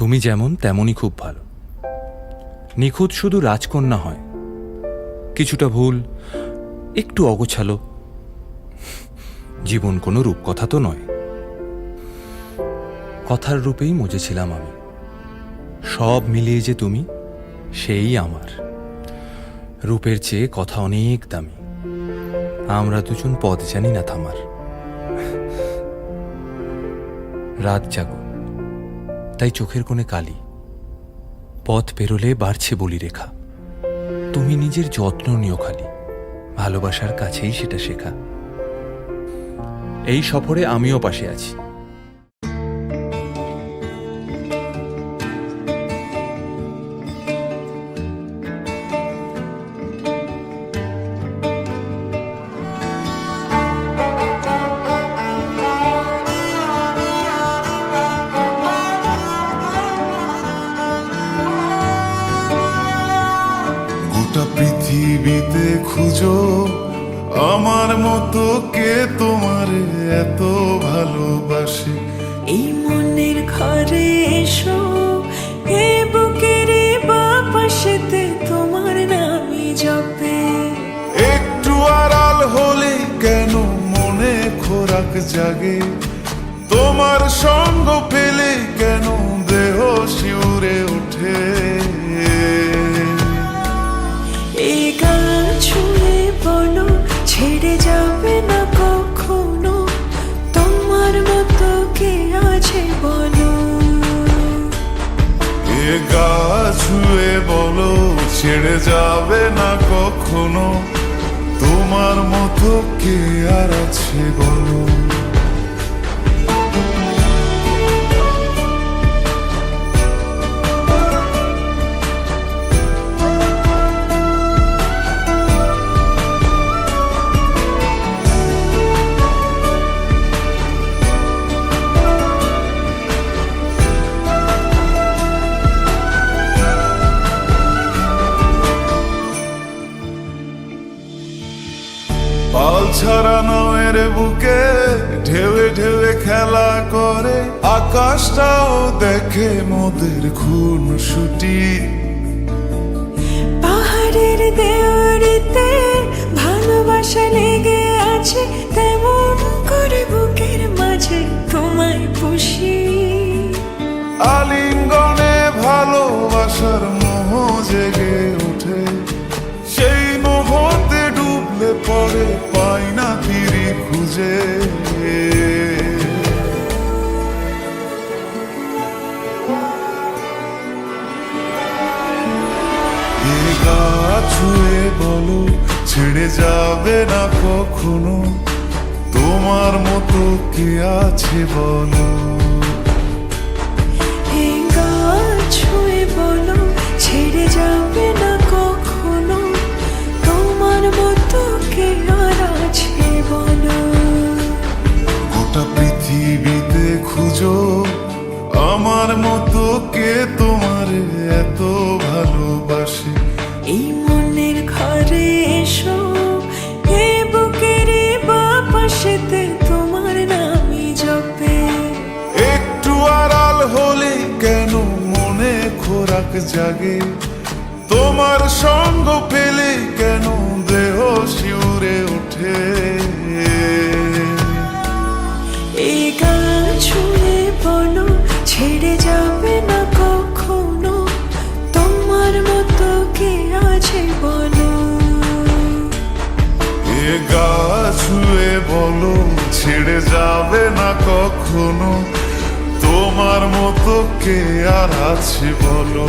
তুমি যেমন তেমনই খুব ভালো। নিখুঁত শুধু রাজকন্যা হয়, কিছুটা ভুল, একটু অগোছালো। জীবন কোনো রূপকথা তো নয়। কথার রূপেই মজেছিলাম আমি। সব মিলিয়ে যে তুমি, সেই আমার। রূপের চেয়ে কথা অনেক দামি। আমরা দুজন পথ জানি না থামার। রাত জাগো, তাই চোখের কোণে কালি। পথ পেরোলে বাড়ছে বলি রেখা। তুমি নিজের যত্ন নিও খালি, ভালোবাসার কাছেই সেটা শেখা। এই সফরে আমিও পাশে আছি। গোটা পৃথিবীতে খুঁজো আমার মতো কে তোমার এত ভালোবাসে। এই মনের ঘরে এসো, এ বুকের বাপাশেতে তোমার নামই জপে। একটু আড়াল হলে কেন মনে খোরাক জাগে, তোমার সঙ্গ পেলে কেন দেহ শিউরে ওঠে। এই গান ছুঁয়ে বলো, ছেড়ে যাবে না কখনো, তোমার মতো কে আছে বলো। এ গা ছুঁয়ে বলো, ছেড়ে যাবে না কখনো, তোমার মতো কে আর আছে বলো। পাল ছাড়া নয়ের বুকে ঢেউে ঢেউে খেলা করে, আকাশটাও দেখে মোদের খুন ছুটি। পাহাড়ের দেওয়ারিতে ভালোবাসা লেগে আছে, তেমন করে বুকের মাঝে তোমায় পুষি। আলিঙ্গনে ভালোবাসার মোহ জেগে ওঠে, সেই মোহতে ডুবলে পরে পাই না তীরে খুঁজে। এ গা ছুঁয়ে বলো, ছেড়ে যাবে না কখনো, তোমার মতো কে আছে বলো। এই গান ছুঁয়ে বলো, ছেড়ে যাবে না কখনো, তোমার মতো কে আর আছে বলো। গোটা পৃথিবীতে খুঁজো আমার মতো কে তোমার এত ভালোবাসে। এই মনের ঘরে এসো, এ বুকের বাপাশেতে তোমার নামই জপে। একটু আড়াল হলে কেন মনে খোরাক জাগে, তোমার সঙ্গ পেলে কেন দেহ শিউরে ওঠে। এই গান ছুঁয়ে বলো, ছেড়ে যাবে না কখনো, তোমার মতো কে আছে বলো। এ গা ছুঁয়ে বলো, ছেড়ে যাবে না কখনো, তোমার মতো কে আর আছে বলো।